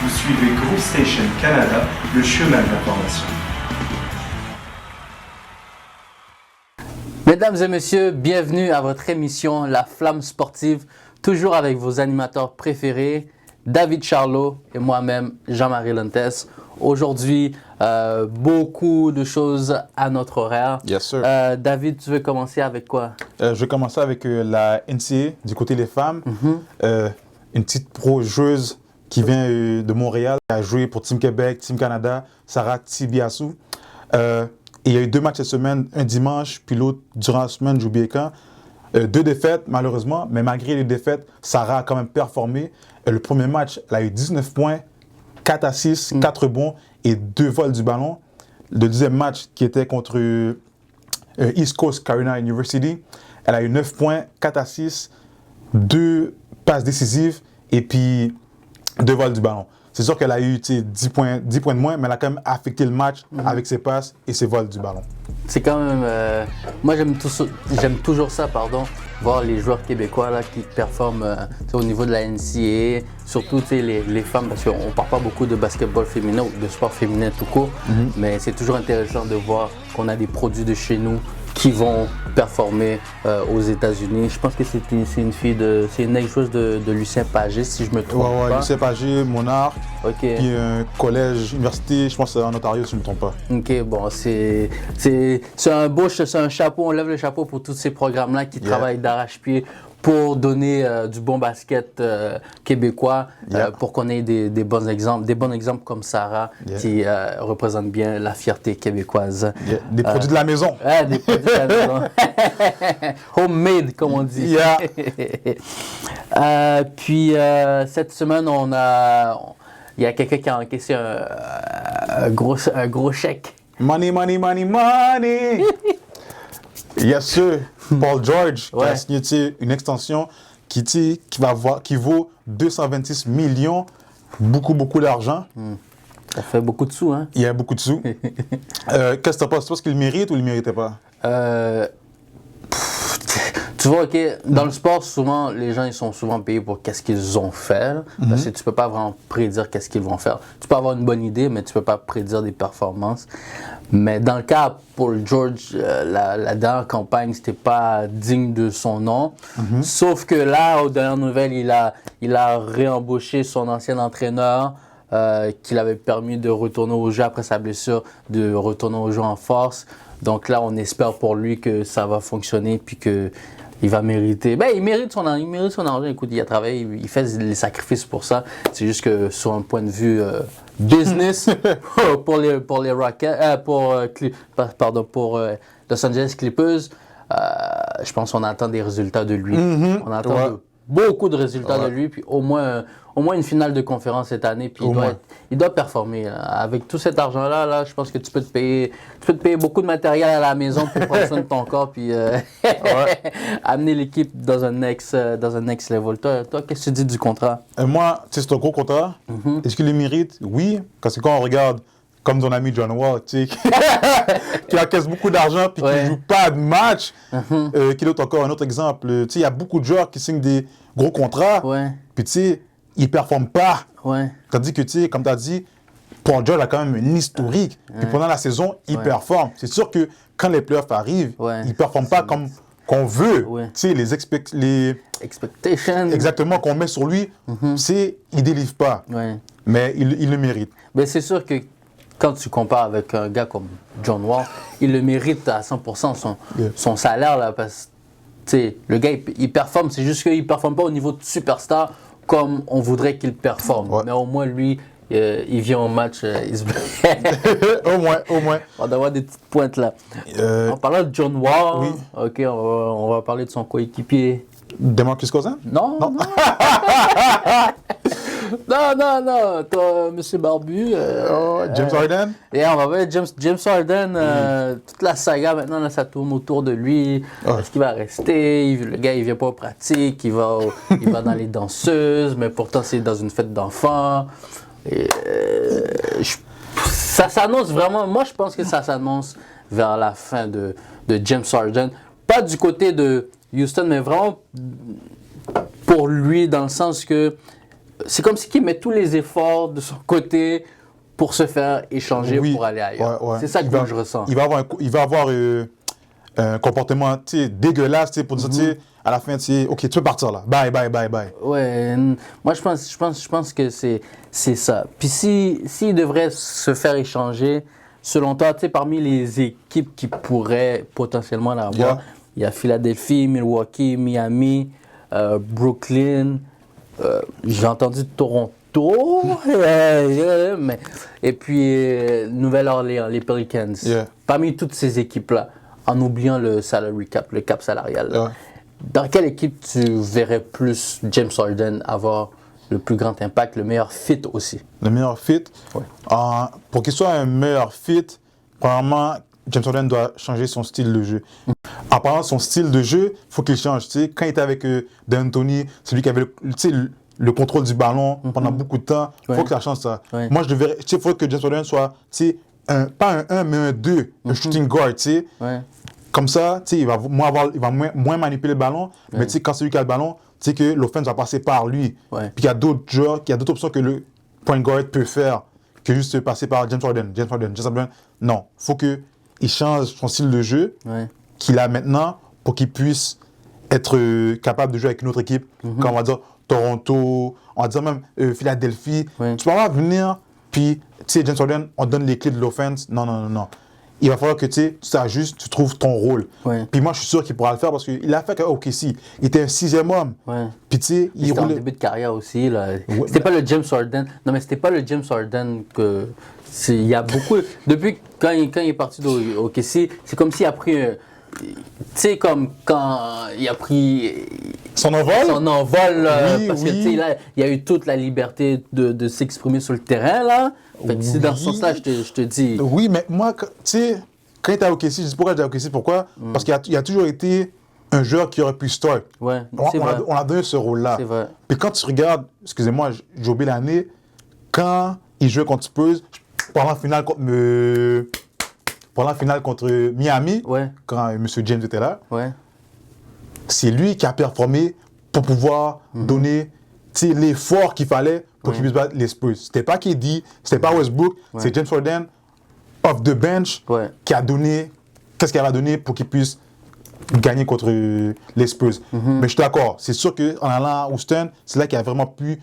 Vous suivez Group Station Canada, le chemin de l'information. Mesdames et messieurs, bienvenue à votre émission La Flamme Sportive, toujours avec vos animateurs préférés, David Charlot et moi-même, Jean-Marie Lentes. Aujourd'hui, beaucoup de choses à notre horaire. Yes, sir. David, tu veux commencer avec quoi? Je vais commencer avec la NCAA du côté des femmes. Une petite pro-joueuse qui vient de Montréal, qui a joué pour Team Québec, Team Canada, Sarah Tibiassou. Et il y a eu 2 matchs cette semaine, un dimanche, puis l'autre durant la semaine, j'ai oublié quand. 2 défaites, malheureusement, mais malgré les défaites, Sarah a quand même performé. Le premier match, elle a eu 19 points, 4 assists, 4 rebonds et 2 vols du ballon. Le deuxième match, qui était contre East Coast Carolina University, elle a eu 9 points, 4 assists, 2 passes décisives et puis 2 vols du ballon. C'est sûr qu'elle a eu 10 points de moins, mais elle a quand même affecté le match avec ses passes et ses vols du ballon. C'est quand même... moi, j'aime toujours ça, voir les joueurs québécois là, qui performent au niveau de la NCAA, surtout les femmes, parce qu'on ne parle pas beaucoup de basketball féminin ou de sport féminin tout court, mais c'est toujours intéressant de voir qu'on a des produits de chez nous qui vont performer aux États-Unis. Je pense que c'est une ex-joueuse de Lucien Pagé, si je me trompe pas. Ouais, Lucien Pagé, Monarch, okay. Puis un collège, université, je pense en Ontario, si je ne me trompe pas. OK, bon, c'est un chapeau, on lève le chapeau pour tous ces programmes-là qui travaillent d'arrache-pied pour donner du bon basket québécois, pour qu'on ait des bons exemples comme Sarah qui représente bien la fierté québécoise. Des produits de la maison. Des produits de la maison. Homemade, comme on dit. Puis cette semaine, il y a quelqu'un qui a encaissé un gros chèque. Money, money, money, money! Yes, sir. Paul George qui a signé une extension qui vaut 226 millions, beaucoup d'argent. Ça fait beaucoup de sous, hein? Il y a beaucoup de sous. Qu'est-ce que tu penses? Tu penses qu'il le mérite ou il ne le méritait pas? Tu vois, OK, dans le sport, souvent, les gens ils sont souvent payés pour qu'est-ce qu'ils ont fait. Parce que tu peux pas vraiment prédire qu'est-ce qu'ils vont faire. Tu peux avoir une bonne idée, mais tu peux pas prédire des performances. Mais dans le cas Paul George, la dernière campagne, c'était pas digne de son nom. Sauf que là, aux dernières nouvelles, il a réembauché son ancien entraîneur qui l'avait permis de retourner au jeu après sa blessure, de retourner au jeu en force. Donc là, on espère pour lui que ça va fonctionner puis que il va mériter. Il mérite son argent. Écoute, il a travaillé, il fait les sacrifices pour ça. C'est juste que sur un point de vue business, pour les Rockets, pour Los Angeles Clippers, je pense qu'on attend des résultats de lui. On attend beaucoup de résultats de lui, puis au moins une finale de conférence cette année, puis il doit performer. Avec tout cet argent-là, je pense que tu peux te payer beaucoup de matériel à la maison pour prendre soin de ton corps, puis amener l'équipe dans un next level. Toi, qu'est-ce que tu dis du contrat? Moi, c'est un gros contrat. Est-ce qu'il le mérite? Oui, parce que quand on regarde, comme ton ami John Wall, qui encaisse beaucoup d'argent puis qui ne joue pas de match. Qui est encore un autre exemple. Il y a beaucoup de joueurs qui signent des gros contrats, puis ils ne performent pas. Tandis que, comme tu as dit, Paul George a quand même une historique. Puis pendant la saison, il performe. C'est sûr que quand les playoffs arrivent, il ne performe pas comme qu'on veut. Les expectations. Exactement, qu'on met sur lui, il ne délivre pas. Mais il le mérite. Mais c'est sûr que quand tu compares avec un gars comme John Wall, il le mérite à 100% son salaire, là, parce que le gars, il performe. C'est juste qu'il ne performe pas au niveau de superstar comme on voudrait qu'il performe. Mais au moins, lui, il vient au match, il se au moins. On doit avoir des petites pointes là. En parlant de John Wall, OK, on va parler de son coéquipier. DeMarcus Cousins? Non. Non, toi, Monsieur Barbu. James Harden? On va voir James Harden. Toute la saga, maintenant, là, ça tourne autour de lui. Est-ce qu'il va rester? Le gars, il vient pas aux pratiques. Il va dans les danseuses, mais pourtant, c'est dans une fête d'enfants. Ça s'annonce vraiment... Moi, je pense que ça s'annonce vers la fin de James Harden. Pas du côté de Houston, mais vraiment pour lui, dans le sens que c'est comme si il met tous les efforts de son côté pour se faire échanger Oui, pour aller ailleurs. ouais. C'est ça que je ressens. Il va avoir un comportement dégueulasse pour dire, à la fin, OK, tu peux partir là. Bye. Ouais, moi je pense que c'est ça. Puis s'il devrait se faire échanger, selon toi, parmi les équipes qui pourraient potentiellement l'avoir, Yeah. il y a Philadelphie, Milwaukee, Miami, Brooklyn, j'ai entendu Toronto, et puis Nouvelle-Orléans, les Pelicans. Yeah. Parmi toutes ces équipes-là, en oubliant le salary cap, le cap salarial, là, Yeah. dans quelle équipe tu verrais plus James Harden avoir le plus grand impact, le meilleur fit aussi? Le meilleur fit. Ouais. Pour qu'il soit un meilleur fit, premièrement, James Harden doit changer son style de jeu. En parlant de son style de jeu, il faut qu'il change. Quand il était avec D'Antoni, c'est lui qui avait le contrôle du ballon pendant beaucoup de temps. Il faut Ouais. que ça change ça. Ouais. Moi, il faut que James Harden soit pas un 1, mais un 2, un shooting guard. Ouais. Comme ça, il va moins manipuler le ballon, mais quand c'est lui qui a le ballon, que l'offense va passer par lui. Ouais. Puis il y a d'autres joueurs, il y a d'autres options que le point guard peut faire que juste passer par James Harden. Non, il faut qu'il change son style de jeu Ouais. qu'il a maintenant pour qu'il puisse être capable de jouer avec une autre équipe, comme on va dire Toronto, on va dire même Philadelphie. Ouais. Tu peux pas venir, puis James Harden, on donne les clés de l'offense. Non. Il va falloir que tu t'ajustes, tu trouves ton rôle. Ouais. Puis moi, je suis sûr qu'il pourra le faire parce qu'il l'a fait avec OKC. Il était un 6e homme. Ouais. Puis il C'était en roulait. début de carrière aussi. Là. Ouais, C'était pas le James Harden. Non, mais c'était pas le James Harden que. Il y a beaucoup. Depuis quand il est parti au OKC, c'est comme s'il a pris. Tu sais, comme quand il a pris Son envol? son envol, là, Oui, parce que oui. tu sais, là, il a eu toute la liberté de s'exprimer sur le terrain, là. Fait que c'est dans ce Oui. sens-là, je te dis. Oui, mais moi, tu sais, quand il était à OKC, je dis pourquoi il était à OKC, pourquoi? Parce qu'il a toujours été un joueur qui aurait pu start. Ouais, c'est On vrai. a donné ce rôle-là. C'est vrai. Puis quand tu regardes, excusez-moi, j'ai oublié l'année, quand il jouait contre Spurs, pendant la finale contre Miami, Ouais. quand M. James était là, Ouais. c'est lui qui a performé pour pouvoir donner l'effort qu'il fallait pour qu'il puisse battre les Spurs. C'était pas KD, c'était pas Westbrook, c'est James Harden, off the bench, Ouais. qui a donné, qu'est-ce qu'il a donné pour qu'il puisse gagner contre les Spurs. Mais je suis d'accord, c'est sûr qu'en allant à Houston, c'est là qu'il a vraiment pu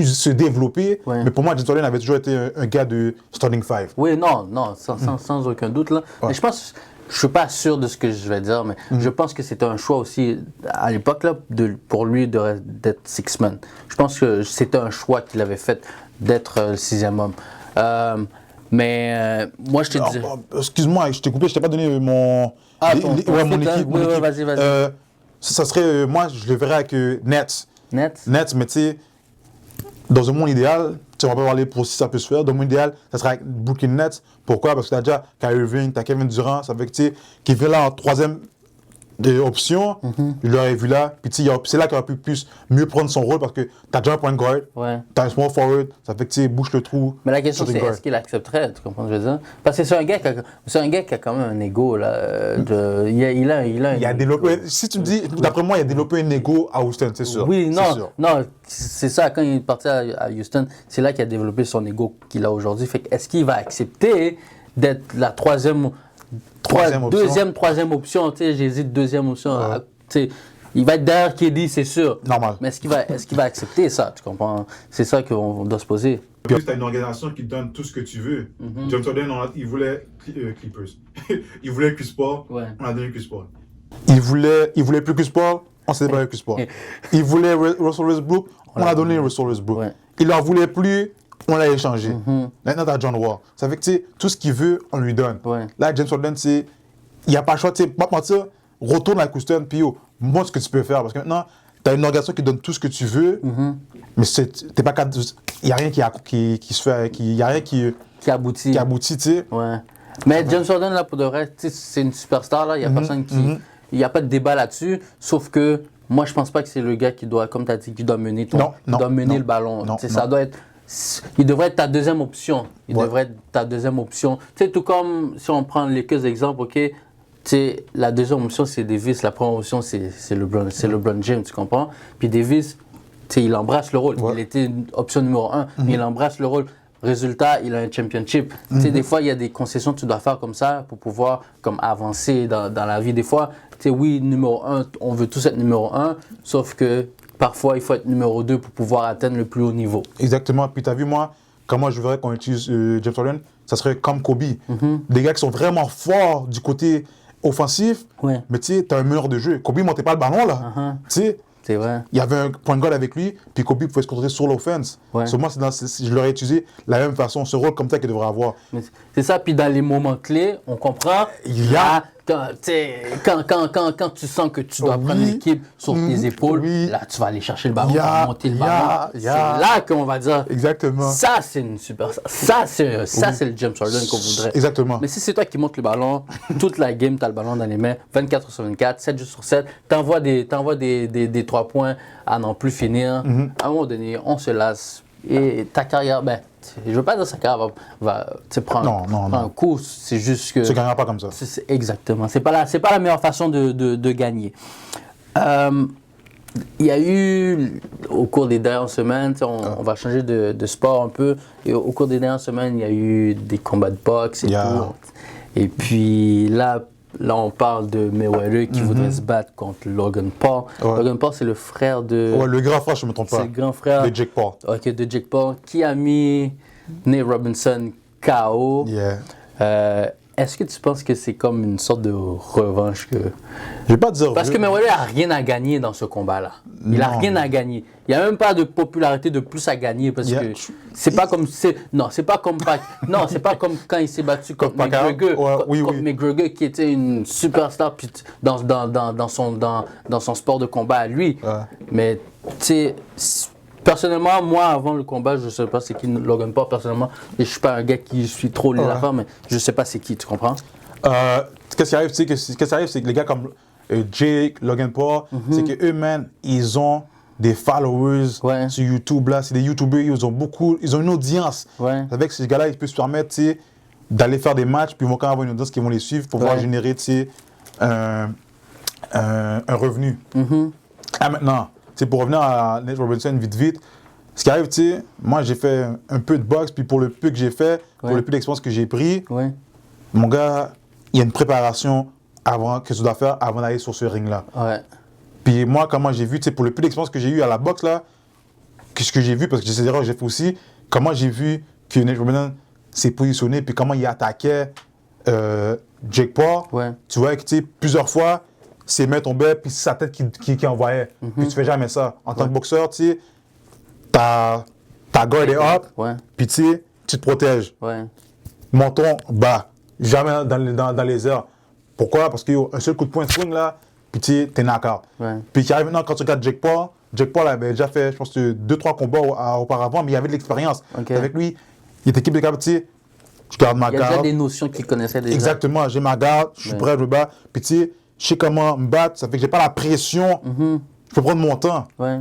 se développer. Ouais. Mais pour moi, James Harden avait toujours été un gars de starting five. Oui, non, sans aucun doute. Là. Ouais. Mais je pense, je suis pas sûr de ce que je vais dire, mais je pense que c'était un choix aussi, à l'époque, là, pour lui d'être six-man. Je pense que c'était un choix qu'il avait fait d'être le sixième homme. Moi, je te dis... Excuse-moi, je t'ai coupé, je t'ai pas donné mon... Ah, ton mon fit, hein? équipe. Oui, mon équipe. vas-y. Ça serait, moi, je le verrais avec Nets. Net? Nets, mais tu sais, dans un monde idéal, on va pas parler pour si ça peut se faire, dans un monde idéal, ça serait avec Brooklyn Nets. Pourquoi? Parce que tu as déjà Kyrie Irving, tu as Kevin Durant, ça fait que tu sais, qui vient là en troisième option, je l'aurais vu là, puis tu sais, c'est là qu'il aurait pu mieux prendre son rôle parce que tu as déjà un point guard, Ouais. tu as un small forward, ça fait que tu sais, bouche le trou. Mais la question, sur c'est le guard. est-ce qu'il accepterait, tu comprends ce que je veux dire? Parce que c'est un gars qui a quand même un ego, là. Il Il a développé, si tu me dis, d'après moi, il a développé un ego à Houston, c'est sûr. Oui, c'est sûr. non, c'est ça. Quand il est parti à Houston, c'est là qu'il a développé son ego qu'il a aujourd'hui. Fait que est-ce qu'il va accepter d'être la troisième option? Tu sais, j'hésite deuxième option. Ouais. Tu sais, il va être derrière KD, c'est sûr. Normal. Mais est-ce qu'il va accepter ça? Tu comprends? C'est ça qu'on doit se poser. Puis tu as une organisation qui te donne tout ce que tu veux. James Harden, il voulait Clippers. Il voulait Chris Paul, Ouais. on a donné Chris Paul. Il voulait plus Chris Paul, on s'est débarrassé de Chris Paul. Il voulait Russell Westbrook, on a donné Russell Westbrook. Ouais. Il n'en voulait plus, on l'a échangé. Maintenant, tu as John Wall. Ça fait que tu sais, tout ce qu'il veut, on lui donne. Ouais. Là, James Harden, il n'y a pas le choix. Tu sais, pas te mentir, retourne à Houston, puis montre ce que tu peux faire. Parce que maintenant, tu as une organisation qui donne tout ce que tu veux, mais t'es pas capable. Il n'y a rien qui se fait, il n'y a rien qui aboutit, tu sais. Ouais. Mais James Harden, là, pour de vrai, tu sais, c'est une superstar, là. Il n'y a personne qui. Il n'y a pas de débat là-dessus. Sauf que moi, je pense pas que c'est le gars qui doit, comme tu as dit, qui doit mener le ballon. Non, Tu sais, ça doit être. Il devrait être ta deuxième option. Il Ouais. devrait être ta deuxième option. Tu sais, tout comme si on prend les quelques exemples, OK? Tu sais, la deuxième option, c'est Davis. La première option, c'est LeBron James, tu comprends? Puis Davis, sais, il embrasse le rôle. Ouais. Il était option numéro 1, mais il embrasse le rôle. Résultat, il a un championship. Tu sais, des fois, il y a des concessions que tu dois faire comme ça pour pouvoir comme avancer dans la vie. Des fois, tu sais, oui, numéro 1, on veut tous être numéro 1, sauf que parfois, il faut être numéro 2 pour pouvoir atteindre le plus haut niveau. Exactement. Puis tu as vu, moi, comment je voudrais qu'on utilise James Harden, ça serait comme Kobe. Des gars qui sont vraiment forts du côté offensif, Ouais. mais tu sais, tu as un meneur de jeu. Kobe ne montait pas le ballon, là. Tu sais, C'est vrai. il y avait un point de guard avec lui, puis Kobe pouvait se concentrer sur l'offense. Ouais. So, moi, je l'aurais utilisé de la même façon, ce rôle comme ça qu'il devrait avoir. Mais c'est ça, puis dans les moments clés, on comprend. Il y a- Quand, tu sais, quand tu sens que tu dois Oui. prendre l'équipe sur tes épaules, Oui. là, tu vas aller chercher le ballon, Il y tu vas a- monter le il y a- ballon. il y C'est a- là qu'on va dire, Exactement. ça, c'est une super... Ça, c'est le James Harden qu'on voudrait. Exactement. Mais si c'est toi qui montes le ballon, toute la game, tu as le ballon dans les mains, 24 sur 24, 7 jours sur 7, t'envoies des 3 points à n'en plus finir. À un moment donné, on se lasse. Et ta carrière, ben, je veux pas dire que sa carrière va prendre Non. un coup, c'est juste que... Tu ne gagneras pas comme ça. Exactement. C'est pas la meilleure façon de gagner. Il y a eu, au cours des dernières semaines, on va changer de sport un peu, et au cours des dernières semaines, il y a eu des combats de boxe et Yeah. tout. Et puis là, on parle de Mayweather qui voudrait se battre contre Logan Paul. Ouais. Logan Paul, c'est le frère de... Ouais, le grand frère, je ne me trompe c'est pas. le grand frère De Jake Paul. ok, de Jake Paul, qui a mis Nate Robinson KO. Yeah. Est-ce que tu penses que c'est comme une sorte de revanche que... Je vais pas dire. Parce que Mayweather n'a rien à gagner dans ce combat-là. Il n'a Non. rien à gagner. Il n'y a même pas de popularité de plus à gagner parce Yeah. que c'est pas comme... Non, c'est pas comme quand il s'est battu contre Pacquiao? McGregor. Ouais, oui, contre oui. McGregor qui était une superstar puis dans son sport de combat à lui. Ouais. Mais tu sais... Personnellement, moi, avant le combat, je ne sais pas c'est qui Logan Paul, personnellement. Et je ne suis pas un gars qui suit trop les affaires, mais je ne sais pas c'est qui, tu comprends? Qu'est-ce qui arrive, c'est que les gars comme Jake, Logan Paul, c'est que eux, man, ils ont des followers Ouais. sur YouTube, là. C'est des YouTubers, ils ont une audience. Ouais. Avec ces gars-là, ils peuvent se permettre, tu sais, d'aller faire des matchs, puis ils vont quand même avoir une audience qui vont les suivre pour pouvoir Ouais. générer, tu sais, un revenu. Ah, maintenant, tu sais, pour revenir à Nate Robinson vite, ce qui arrive, tu sais, moi, j'ai fait un peu de boxe, puis pour le peu que j'ai fait, pour Ouais. le peu d'expérience que j'ai pris, Ouais. mon gars, il y a une préparation que tu dois faire avant d'aller sur ce ring-là. Ouais. Puis moi, comment j'ai vu, tu sais, pour le peu d'expérience que j'ai eu à la boxe, là, qu'est-ce que j'ai vu, parce que c'est des erreurs que j'ai fait aussi, comment j'ai vu que Nate Robinson s'est positionné, puis comment il attaquait Jake Paul. Ouais. Tu vois que, tu sais, plusieurs fois, ses mains tombaient, puis c'est sa tête qui envoyait. Puis tu fais jamais ça. En tant que boxeur, tu sais, ta guard est up, Ouais. puis tu sais, tu te protèges. Ouais. Menton bas, jamais dans les airs. Pourquoi? Parce qu'un seul coup de poing swing là, puis tu es knock-out. Ouais. Puis qui arrive maintenant, quand tu regardes Jake Paul avait déjà fait, je pense, 2-3 combats auparavant, mais il avait de l'expérience. Ok. Avec lui, il était capable, tu sais, je garde ma Il y a déjà garde. des notions qu'il connaissait déjà. Exactement, j'ai ma garde, je suis Ouais. prêt, je me bats. Puis tu sais, je sais comment me battre, ça fait que j'ai pas la pression. Je peux prendre mon temps. Ouais.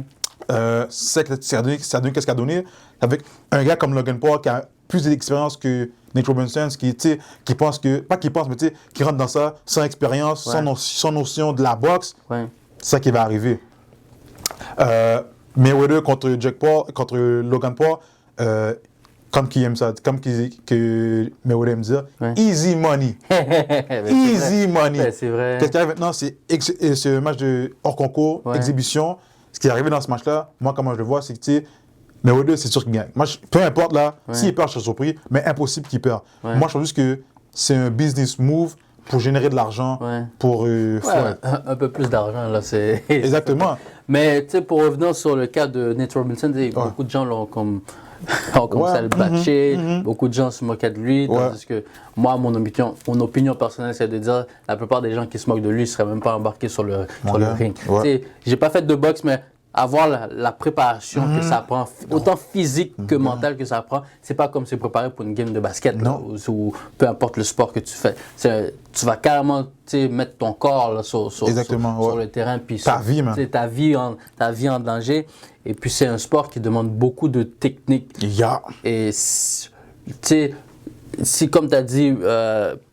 Ça a donné qu'est-ce qu'il a donné avec un gars comme Logan Paul qui a plus d'expérience que Nate Robinson, qui pense que, pas qui pense, mais tu sais, qui rentre dans ça sans expérience, Ouais. sans notion de la boxe, Ouais. c'est ça qui va arriver. Mayweather contre Logan Paul, comme qui aime ça, que Mayweather aime dire, Ouais. easy money. Easy money. Ouais, c'est vrai. Qu'est-ce qui arrive maintenant, c'est un match de hors concours, Ouais. exhibition. Ce qui est arrivé dans ce match-là, moi, comment je le vois, c'est que, tu sais, Mayweather, c'est sûr qu'il gagne. Moi, peu importe, là, Ouais. s'il perd, je suis surpris, mais impossible qu'il perd. Ouais. Moi, je pense juste que c'est un business move pour générer de l'argent, Ouais. pour Ouais, faire. un peu plus d'argent, là, c'est... Exactement. Mais, tu sais, pour revenir sur le cas de Nate Robinson, tu sais, beaucoup de gens l'ont comme... ont commencé Ouais. à le batcher, beaucoup de gens se moquaient de lui, Ouais. tandis que moi, mon opinion personnelle, c'est de dire la plupart des gens qui se moquent de lui ne seraient même pas embarqués sur le gars, ring. ouais. Tu sais, j'ai pas fait de boxe, mais avoir la préparation que ça prend, autant physique que mentale que ça prend, c'est pas comme se préparer pour une game de basket là, Non. ou peu importe le sport que tu fais. Tu vas carrément tu sais, mettre ton corps là, sur Exactement, ouais. le terrain, puis Ta vie, man. tu sais, ta vie en danger. Et puis c'est un sport qui demande beaucoup de technique. Yeah. Et tu sais, si comme tu as dit,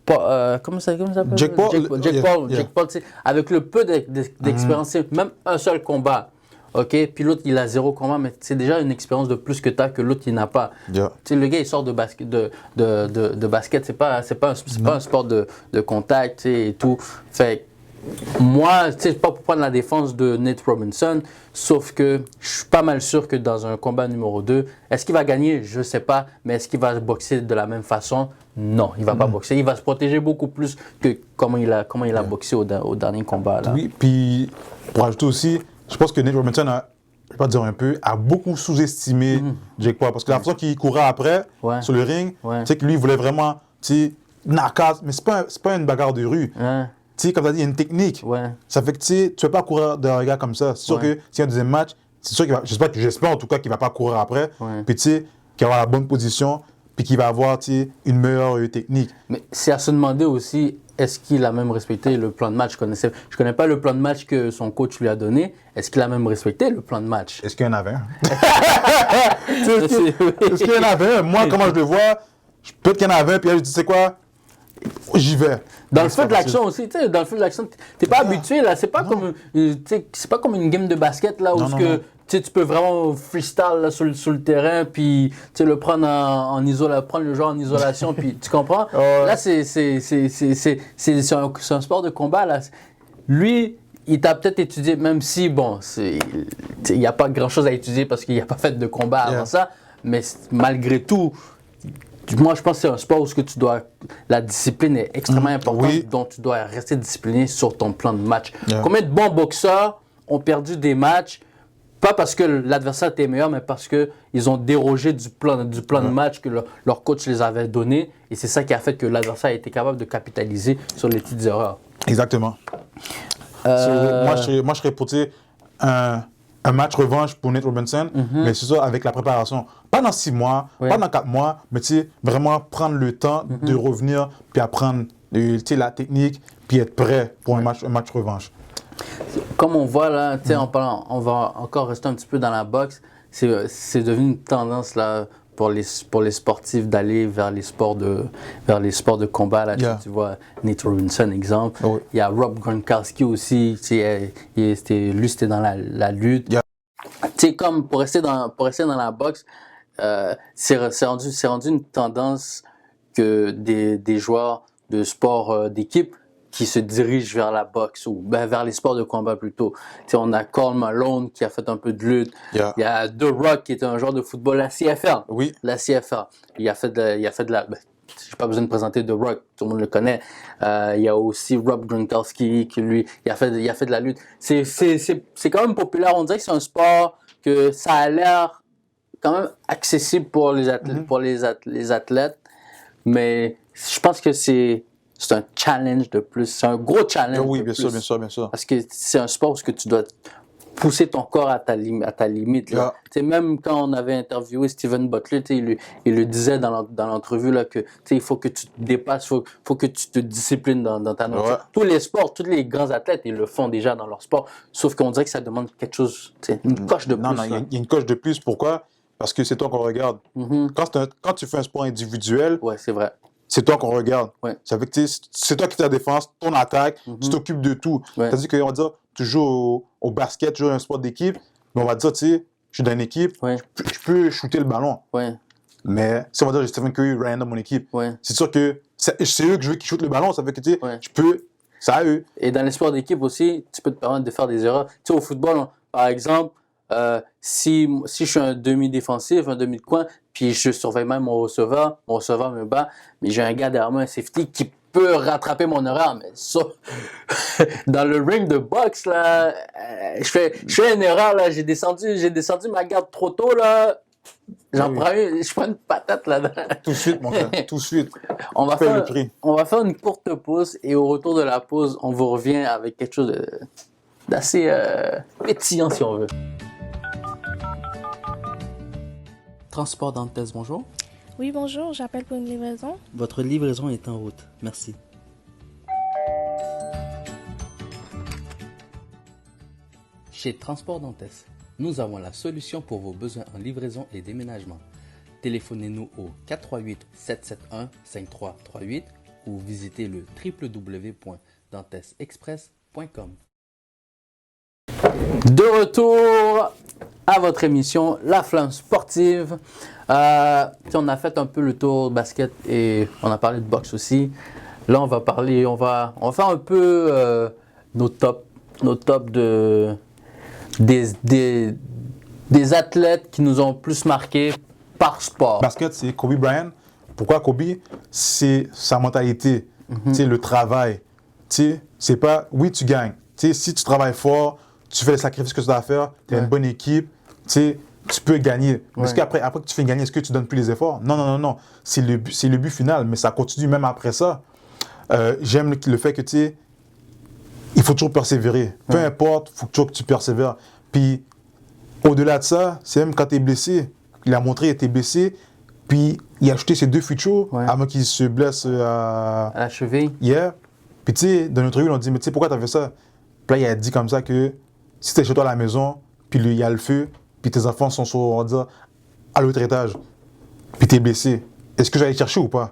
comment ça s'appelle? Jake Paul, Jake Paul, yeah. tu sais, avec le peu d'expérience, même un seul combat, OK, puis l'autre, il a 0 combat, mais c'est déjà une expérience de plus que tu as que l'autre, il n'a pas. Yeah. Tu sais, le gars, il sort de basket, de basket. C'est pas un sport de contact, tu sais, et tout. Fait moi, tu sais, pas pour prendre la défense de Nate Robinson, sauf que je suis pas mal sûr que dans un combat numéro 2, est-ce qu'il va gagner? Je sais pas, mais est-ce qu'il va boxer de la même façon? Non, il va pas boxer. Il va se protéger beaucoup plus que comment il a boxé au dernier combat. Là. Oui, puis pour ajouter aussi, je pense que Nate Robinson je vais pas dire un peu, a beaucoup sous-estimé Jake Paul. Parce que la façon qu'il courait après, sur le ring, tu sais que lui, il voulait vraiment, tu sais, knockout, mais c'est pas une bagarre de rue. Tu sais, comme tu as dit, il y a une technique. Ça fait que tu ne peux pas courir derrière un gars comme ça. C'est sûr que s'il y a un deuxième match, c'est sûr qu'il va, j'espère en tout cas qu'il ne va pas courir après. Puis tu sais, qu'il va avoir la bonne position, puis qu'il va avoir, tu sais, une meilleure technique. Mais c'est à se demander aussi, est-ce qu'il a même respecté le plan de match? Je ne connais pas le plan de match que son coach lui a donné. Est-ce qu'il a même respecté le plan de match? Est-ce qu'il y en avait un? Est-ce qu'il y en avait un? Moi, comment je le vois, peut-être qu'il y en avait un, puis là, je dis, c'est quoi? J'y vais. Dans le feu de l'action aussi, tu sais, dans le feu de l'action, t'es pas habitué là, c'est pas comme une game de basket là où tu peux vraiment freestyle là, sur le terrain puis le prendre prendre le joueur en isolation puis tu comprends? Là c'est un sport de combat là. Lui, il t'a peut-être étudié même si bon, il n'y a pas grand-chose à étudier parce qu'il n'y a pas fait de combat avant ça, mais malgré tout moi, je pense que c'est un sport où la discipline est extrêmement importante, donc tu dois rester discipliné sur ton plan de match. Combien de bons boxeurs ont perdu des matchs, pas parce que l'adversaire était meilleur, mais parce qu'ils ont dérogé du plan de match que leur coach les avait donné, et c'est ça qui a fait que l'adversaire a été capable de capitaliser sur les petites erreurs. Exactement. Moi, je serais pour un match revanche pour Nate Robinson, mais c'est ça avec la préparation. Pas dans 6 mois, pas dans 4 mois, mais tu sais, vraiment prendre le temps de revenir, puis apprendre la technique, puis être prêt pour un match revanche. Comme on voit là, on va encore rester un petit peu dans la boxe, c'est devenu une tendance là, pour les sportifs d'aller vers les sports de combat. Là, tu vois, Nate Robinson, exemple. Il y a Rob Gronkowski aussi. Lui, c'était dans la lutte. Comme pour rester dans la boxe, c'est rendu une tendance que des joueurs de sport d'équipe qui se dirigent vers la boxe ou vers les sports de combat plutôt. On a Karl Malone qui a fait un peu de lutte. Il y a The Rock qui est un joueur de football, la CFL. La CFL. Il a fait de la... j'ai pas besoin de présenter The Rock, tout le monde le connaît. Il y a aussi Rob Gronkowski qui lui, il a fait de la lutte. C'est quand même populaire. On dirait que c'est un sport que ça a l'air quand même accessible pour les athlètes, mais je pense que c'est un challenge de plus. C'est un gros challenge. Oui, bien sûr. Parce que c'est un sport où tu dois pousser ton corps à ta limite. Là. Même quand on avait interviewé Steven Butler, il le disait dans l'entrevue là, que il faut que tu te dépasses, il faut que tu te disciplines dans ta nourriture. Tous les sports, tous les grands athlètes, ils le font déjà dans leur sport. Sauf qu'on dirait que ça demande quelque chose, une coche de plus. Non, il y a une coche de plus. Pourquoi? Parce que c'est toi qu'on regarde. Quand tu fais un sport individuel, c'est vrai. C'est toi qu'on regarde. Ça fait que c'est toi qui fais la défense, ton attaque, tu t'occupes de tout. C'est-à-dire qu'on va dire, tu joues au basket, tu joues un sport d'équipe, mais on va dire, tu sais, je suis dans une équipe, je peux shooter le ballon. Mais si on va dire, j'ai Stephen Curry, Ryan dans mon équipe, c'est sûr que c'est eux que je veux qui shootent le ballon, ça fait que tu sais, je peux, ça à eux. Et dans les sports d'équipe aussi, tu peux te permettre de faire des erreurs. Tu sais, au football, par exemple, si je suis un demi-défensif, un demi de coin, puis je surveille même mon receveur me bat, mais j'ai un gars derrière moi, un safety, qui peut rattraper mon erreur. Mais ça, dans le ring de boxe, là, je fais une erreur, là, j'ai descendu ma garde trop tôt, là. Je prends une patate là-dedans. Tout de suite, mon frère, tout de suite. On va faire une courte pause et au retour de la pause, on vous revient avec quelque chose d'assez pétillant, si on veut. Transport Dantes, bonjour. Oui, bonjour, j'appelle pour une livraison. Votre livraison est en route. Merci. Chez Transport Dantes, nous avons la solution pour vos besoins en livraison et déménagement. Téléphonez-nous au 438-771-5338 ou visitez le www.dantesexpress.com. De retour à votre émission La Flamme Sportive. On a fait un peu le tour de basket et on a parlé de boxe aussi. Là, on va faire un peu nos tops des athlètes qui nous ont plus marqué par sport. Basket, c'est Kobe Bryant. Pourquoi Kobe? C'est sa mentalité, le travail. C'est pas, oui, tu gagnes. Si tu travailles fort, tu fais les sacrifices que tu dois faire, tu as une bonne équipe, tu peux gagner. Mais est-ce qu'après que tu fais gagner, est-ce que tu donnes plus les efforts? Non. C'est le but final, mais ça continue même après ça. J'aime le fait que il faut toujours persévérer. Peu importe, il faut toujours que tu persévères. Puis, au-delà de ça, c'est même quand tu es blessé. Il a montré qu'il était blessé, puis il a acheté ses 2 futurs avant qu'il se blesse à la cheville. Hier. Puis, tu sais, dans notre revue, on dit, mais tu sais, pourquoi tu as fait ça? Puis là, il a dit comme ça que si tu es chez toi à la maison, puis il y a le feu, puis tes enfants sont sur, on va dire, à l'autre étage, puis tu es blessé, est-ce que j'allais chercher ou pas?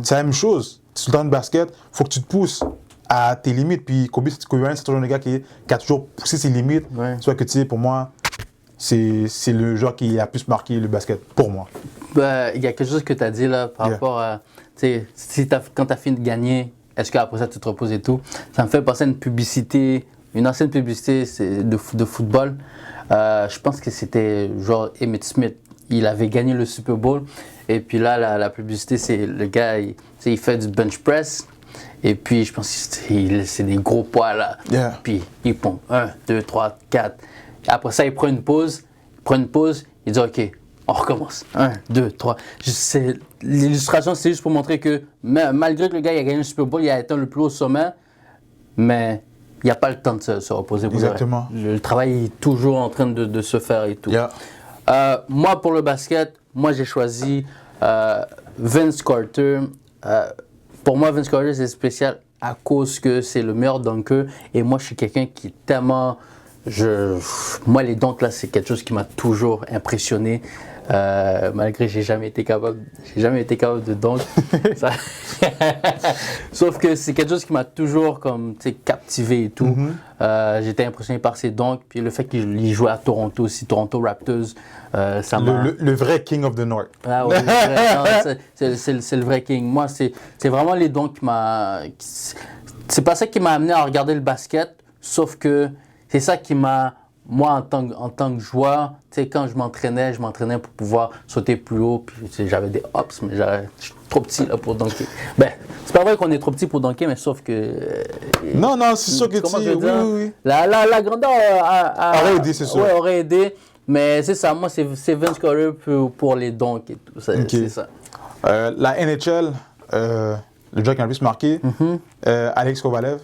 C'est la même chose. Sur le temps de basket, il faut que tu te pousses à tes limites. Puis Kobe Bryant, c'est toujours un gars qui a toujours poussé ses limites. Soit que, tu sais, pour moi, c'est le joueur qui a plus marqué le basket, pour moi. Il y a quelque chose que tu as dit là par rapport à, tu sais, quand tu as fini de gagner, est-ce qu'après ça tu te reposes et tout? Ça me fait penser à une ancienne publicité de football. Je pense que c'était genre Emmitt Smith. Il avait gagné le Super Bowl. Et puis là, la publicité, c'est le gars, il fait du bench press. Et puis, je pense que c'est des gros poids là. Puis, il pompe 1, 2, 3, 4. Après ça, il prend une pause. Il dit OK, on recommence. 1, 2, 3. L'illustration, c'est juste pour montrer que malgré que le gars il a gagné le Super Bowl, il a atteint le plus haut sommet, mais il n'y a pas le temps de se reposer. Exactement. Le travail est toujours en train de se faire et tout. Moi, pour le basket, j'ai choisi Vince Carter. Pour moi, Vince Carter, c'est spécial à cause que c'est le meilleur dunker. Et moi, je suis quelqu'un qui est tellement... Moi, les dunks, là, c'est quelque chose qui m'a toujours impressionné. Malgré que j'ai jamais été capable de dunk. Sauf que c'est quelque chose qui m'a toujours captivé et tout. J'étais impressionné par ses dunks. Puis le fait qu'il jouait à Toronto aussi, Toronto Raptors, ça m'a... Le vrai King of the North. Ah ouais, c'est le vrai King. Moi, c'est vraiment les dunks qui m'a... C'est pas ça qui m'a amené à regarder le basket, sauf que c'est ça qui m'a... Moi, en tant que joueur, quand je m'entraînais pour pouvoir sauter plus haut. Puis, j'avais des hops, mais je suis trop petit là, pour dunker. Ben, c'est pas vrai qu'on est trop petit pour dunker, mais sauf que... Non, c'est sûr que oui. La grandeur aurait aidé, c'est sûr. Ouais, aurait aidé. Mais c'est ça, moi, c'est Vince Carter pour les dunks et tout. C'est ça. La NHL, le joueur qui m'a le plus marqué, Alex Kovalev.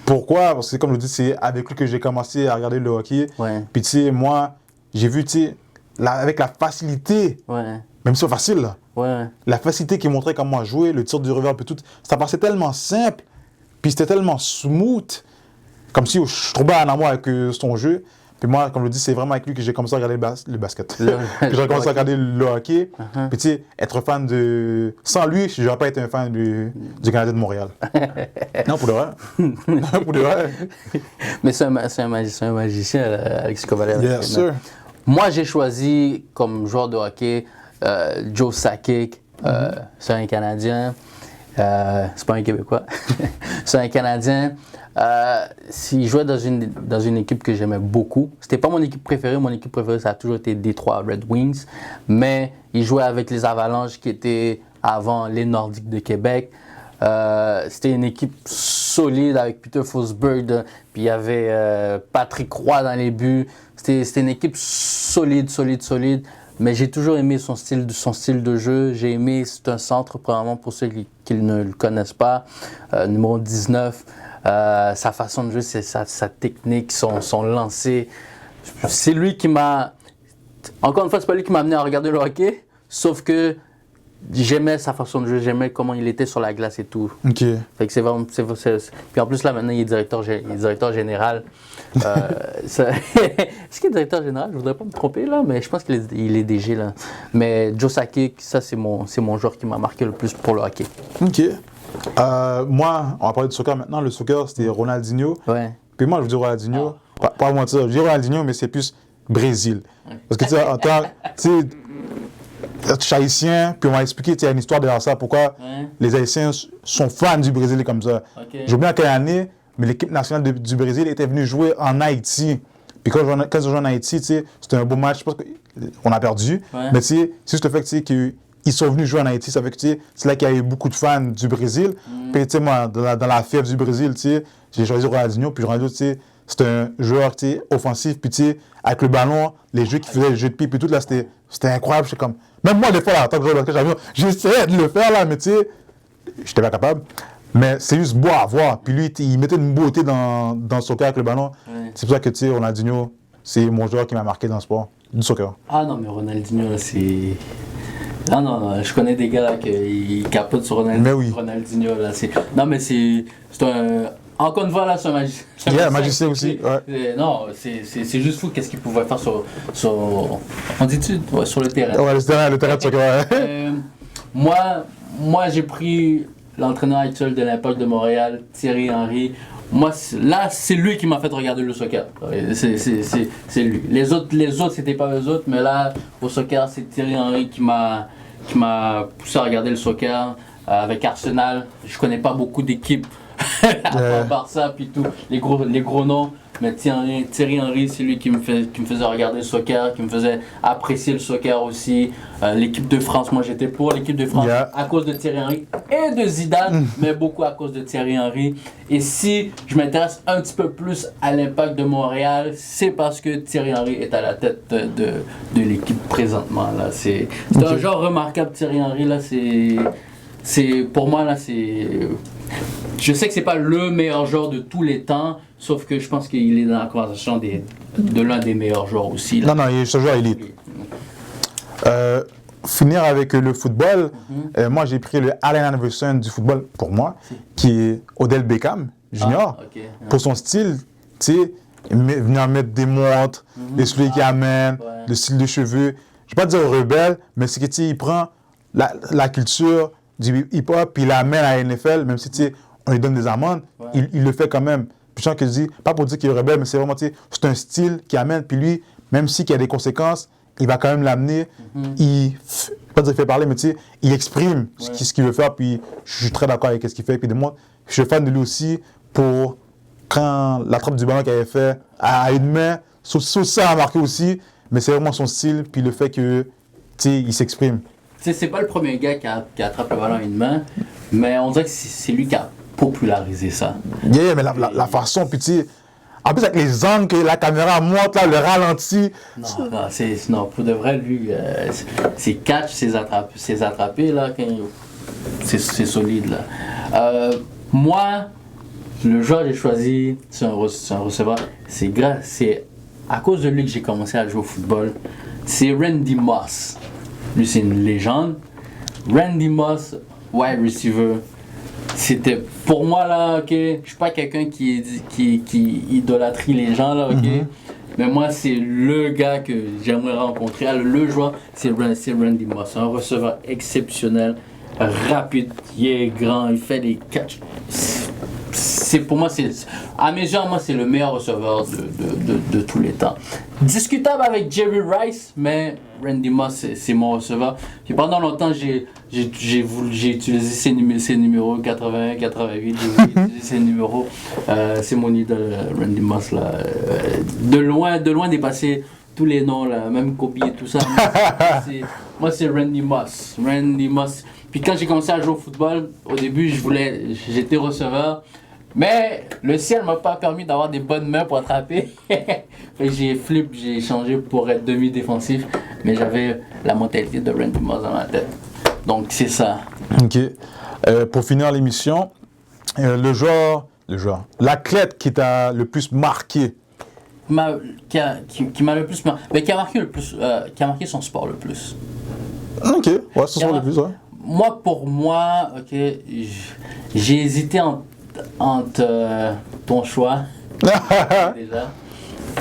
Pourquoi? Parce que comme je dis, c'est avec lui que j'ai commencé à regarder le hockey. Puis tu sais, moi, j'ai vu, tu sais, avec la facilité, même si c'est facile, là, la facilité qu'il montrait comment jouer, le tir du revers, puis tout, ça passait tellement simple, puis c'était tellement smooth, comme si je tombais en amour avec son jeu. Puis moi, comme je dis, c'est vraiment avec lui que j'ai commencé à regarder le basket. Que j'ai commencé à regarder le hockey. Puis tu sais, être fan de... Sans lui, je n'aurais pas été un fan du Canadien de Montréal. Non, pour de vrai. Pour de vrai. Mais c'est un magicien, Alex Kovalev. Bien sûr. Moi, j'ai choisi comme joueur de hockey Joe Sakic. C'est un Canadien. C'est pas un Québécois. C'est un Canadien. Il jouait dans une équipe que j'aimais beaucoup. C'était pas mon équipe préférée. Mon équipe préférée, ça a toujours été Détroit Red Wings. Mais il jouait avec les Avalanches qui étaient avant les Nordiques de Québec. C'était une équipe solide avec Peter Forsberg. Puis il y avait Patrick Roy dans les buts. C'était une équipe solide. Mais j'ai toujours aimé son style de jeu. J'ai aimé, c'est un centre, probablement pour ceux qui ne le connaissent pas. Numéro 19. Sa façon de jouer, c'est sa technique, son lancer. C'est lui qui m'a... Encore une fois, c'est pas lui qui m'a amené à regarder le hockey, sauf que j'aimais sa façon de jouer, j'aimais comment il était sur la glace et tout. Fait que c'est vraiment... Puis en plus, là, maintenant, il est directeur général. Est-ce qu'il est directeur général? Je voudrais pas me tromper, là, mais je pense qu'il est DG, là. Mais Joe Sakic, ça, c'est mon joueur qui m'a marqué le plus pour le hockey. Moi, on va parler de soccer maintenant. Le soccer, c'était Ronaldinho. Puis moi, je veux dire Ronaldinho, Pas mentir, je dis Ronaldinho, mais c'est plus Brésil. Parce que tu sais, en tant je suis haïtien, puis on m'a expliqué, tu sais, une histoire derrière ça, pourquoi les Haïtiens sont fans du Brésil comme ça. Okay. J'ai oublié à quelle année, mais l'équipe nationale du Brésil était venue jouer en Haïti. Puis quand ils ont joué en Haïti, tu sais, c'était un beau match, je pense qu'on a perdu, mais tu sais, c'est juste le fait, tu sais, qu'ils sont venus jouer en Haïti, ça fait que, tu sais, c'est là qu'il y a eu beaucoup de fans du Brésil. Puis, tu sais, moi, dans la fièvre du Brésil, tu sais, j'ai choisi Ronaldinho, puis Ronaldinho, tu sais, c'était un joueur, tu sais, offensif, puis tu sais, avec le ballon, les jeux qu'il faisait, les jeux de pied, puis tout, là, c'était incroyable. J'étais comme... Même moi, des fois, là, en tant que joueur de basket, j'essayais de le faire, là, mais tu sais, j'étais pas capable. Mais c'est juste beau à voir. Puis lui, il mettait une beauté dans le soccer avec le ballon. C'est pour ça que, tu sais, Ronaldinho, c'est mon joueur qui m'a marqué dans le sport, du soccer. Ah non, mais Ronaldinho, là, c'est... Non, je connais des gars là qui capotent sur Ronaldinho. Mais oui. Ronaldinho, là, c'est... Non, mais c'est un... Encore une fois, là, c'est un magicien. Yeah, magicien aussi, ouais. Non, c'est juste fou qu'est-ce qu'il pouvait faire sur... On dit-tu? Ouais, sur le terrain. Ouais, le terrain de soccer, ouais. Moi, j'ai pris l'entraîneur actuel de l'Impact de Montréal, Thierry Henry. Moi, là, c'est lui qui m'a fait regarder le soccer. C'est lui. Les autres, c'était pas eux autres, mais là, au soccer, c'est Thierry Henry qui m'a poussé à regarder le soccer avec Arsenal. Je connais pas beaucoup d'équipes à part Barça puis tout, les gros noms. Mais Thierry Henry, c'est lui qui me faisait regarder le soccer, qui me faisait apprécier le soccer aussi. L'équipe de France, moi j'étais pour l'équipe de France à cause de Thierry Henry et de Zidane, mais beaucoup à cause de Thierry Henry. Et si je m'intéresse un petit peu plus à l'Impact de Montréal, c'est parce que Thierry Henry est à la tête de l'équipe présentement. Là. C'est un genre remarquable, Thierry Henry. Là, pour moi, là, c'est... Je sais que c'est pas le meilleur joueur de tous les temps, sauf que je pense qu'il est dans la conversation de l'un des meilleurs joueurs aussi. Là. Non, ce joueur élite. Finir avec le football, moi j'ai pris le Allen Iverson du football pour moi, qui est Odell Beckham Junior. Pour son style, tu sais, venir mettre des montres, les souliers qu'il amène, le style de cheveux. Je vais pas dire rebelle, mais c'est que tu sais, il prend la culture du hip-hop, puis il l'amène à la NFL, même si tu sais, on lui donne des amendes, il le fait quand même. Puis je sens que je dis, pas pour dire qu'il est rebelle, mais c'est vraiment, tu sais, c'est un style qui amène, puis lui, même s'il y a des conséquences, il va quand même l'amener. Il, pas dire qu'il fait parler, mais tu sais, il exprime ce qu'il veut faire, puis je suis très d'accord avec ce qu'il fait. Puis de moi, je suis fan de lui aussi pour quand la trappe du ballon qu'il avait fait à une main, ça a marqué aussi, mais c'est vraiment son style, puis le fait que, tu sais, il s'exprime. Tu sais, c'est pas le premier gars qui attrape le ballon à une main, mais on dirait que c'est lui qui a popularisé ça. Yeah, mais la façon, puis tu sais, en plus avec les angles que la caméra monte, là, le ralenti. Non, pour de vrai, lui, ses catch, ses attrapés, là, c'est solide, là. Moi, le joueur que j'ai choisi, c'est un receveur, c'est à cause de lui que j'ai commencé à jouer au football. C'est Randy Moss. Lui, c'est une légende. Randy Moss, wide receiver. C'était pour moi là, ok. Je suis pas quelqu'un qui idolâtrie les gens là, ok. Mais moi, c'est le gars que j'aimerais rencontrer. Le joueur, c'est Randy Moss, un receveur exceptionnel, rapide, il est grand, il fait des catchs. Pour moi, à mes yeux, c'est le meilleur receveur de tous les temps. Discutable avec Jerry Rice, mais Randy Moss, c'est mon receveur. Puis pendant longtemps, j'ai utilisé ses numéros 81, 88, j'ai utilisé ses numéros. C'est mon idole, Randy Moss. Là. De loin dépasser tous les noms, là, même Kobe et tout ça. Moi, c'est Randy Moss. Randy Moss. Puis quand j'ai commencé à jouer au football, au début, j'étais receveur. Mais le ciel m'a pas permis d'avoir des bonnes mains pour attraper. J'ai changé pour être demi-défensif. Mais j'avais la mentalité de Randy Moss dans la tête. Donc c'est ça. Ok. Pour finir l'émission, l'athlète qui t'a le plus marqué. Qui m'a le plus marqué. Mais qui a marqué son sport le plus. Ok, ouais, son sport le plus, ouais. Pour moi, ok, j'ai hésité entre ton choix déjà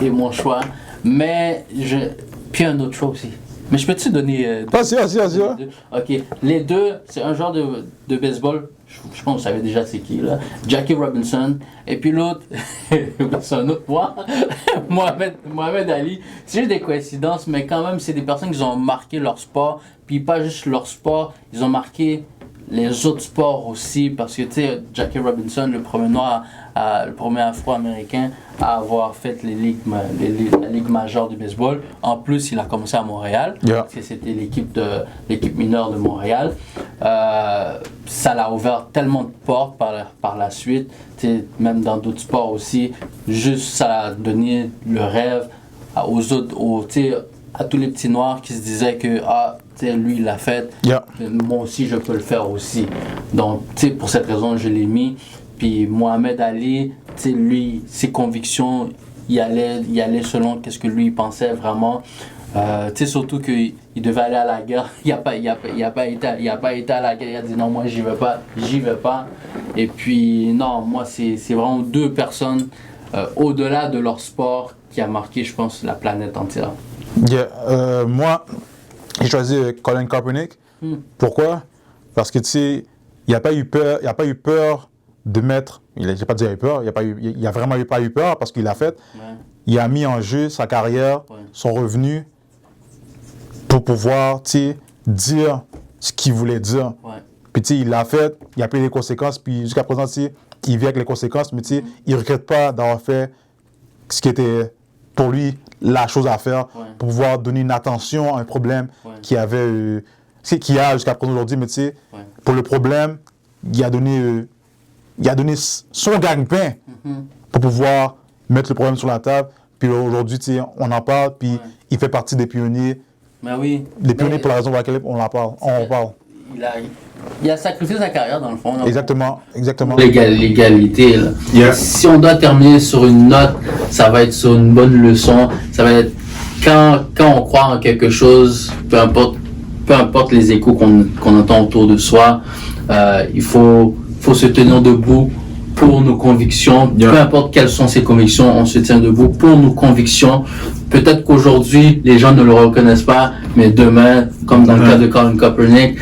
et mon choix, mais puis un autre choix aussi. Mais je peux te donner. Vas-y. Les deux? Ok, les deux, c'est un genre de baseball. Je pense que vous savez déjà c'est qui là. Jackie Robinson. Et puis l'autre, c'est un autre moi. Mohamed Ali. C'est juste des coïncidences, mais quand même, c'est des personnes qui ont marqué leur sport. Puis pas juste leur sport, ils ont marqué les autres sports aussi. Parce que tu sais, Jackie Robinson, le premier noir, le premier afro-américain à avoir fait la ligue majeure du baseball. En plus, il a commencé à Montréal, parce que c'était l'équipe mineure de Montréal. Ça l'a ouvert tellement de portes par la suite, même dans d'autres sports aussi. Juste, ça a donné le rêve aux autres, à tous les petits noirs qui se disaient que lui il l'a fait, moi aussi je peux le faire aussi. Donc, pour cette raison, je l'ai mis. Puis Mohamed Ali, lui, ses convictions, il allait selon qu'est-ce que lui il pensait vraiment. Surtout qu'il devait aller à la guerre. Il n'a pas été à la guerre. Il a dit non, moi j'y vais pas. Et puis non, moi c'est vraiment deux personnes au-delà de leur sport qui a marqué, je pense, la planète entière. Moi, j'ai choisi Colin Kaepernick. Pourquoi? Parce que tu sais, il n'a pas eu peur de mettre, j'ai pas dit il a eu peur, il a vraiment pas eu peur parce qu'il l'a fait. Ouais. Il a mis en jeu sa carrière, son revenu pour pouvoir dire ce qu'il voulait dire. Ouais. Puis il l'a fait, il a payé les conséquences, puis jusqu'à présent, il vit avec les conséquences, mais il ne regrette pas d'avoir fait ce qui était pour lui la chose à faire pour pouvoir donner une attention à un problème qu'il y a jusqu'à présent aujourd'hui, mais pour le problème, il a donné son gagne-pain pour pouvoir mettre le problème sur la table. Puis aujourd'hui, on en parle, puis il fait partie des pionniers. Mais oui. Des pionniers pour la raison pour laquelle on en parle. Il a sacrifié sa carrière dans le fond. Exactement. L'égalité. Là. Yeah. Si on doit terminer sur une note, ça va être sur une bonne leçon. Ça va être quand on croit en quelque chose, peu importe les échos qu'on entend autour de soi, il faut se tenir debout pour nos convictions. Peu importe quelles sont ces convictions, on se tient debout pour nos convictions. Peut-être qu'aujourd'hui, les gens ne le reconnaissent pas, mais demain, comme dans le cas de Colin Kaepernick,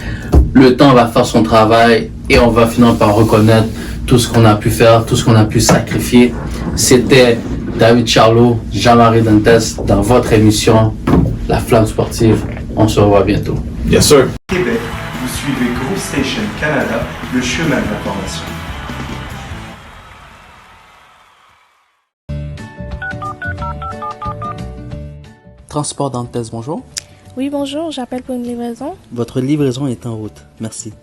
le temps va faire son travail et on va finir par reconnaître tout ce qu'on a pu faire, tout ce qu'on a pu sacrifier. C'était David Charlot, Jean-Marie Dantes dans votre émission La Flamme Sportive. On se revoit bientôt. Yes, sir. Québec, vous suivez Group Station Canada, le chemin de l'information. Transport Dantes, bonjour. Oui, bonjour, j'appelle pour une livraison. Votre livraison est en route. Merci.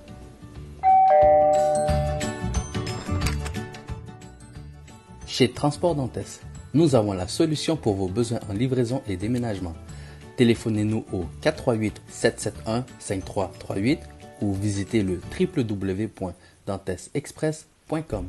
Chez Transport Dantes, nous avons la solution pour vos besoins en livraison et déménagement. Téléphonez-nous au 438-771-5338 ou visitez le www.dantesexpress.com.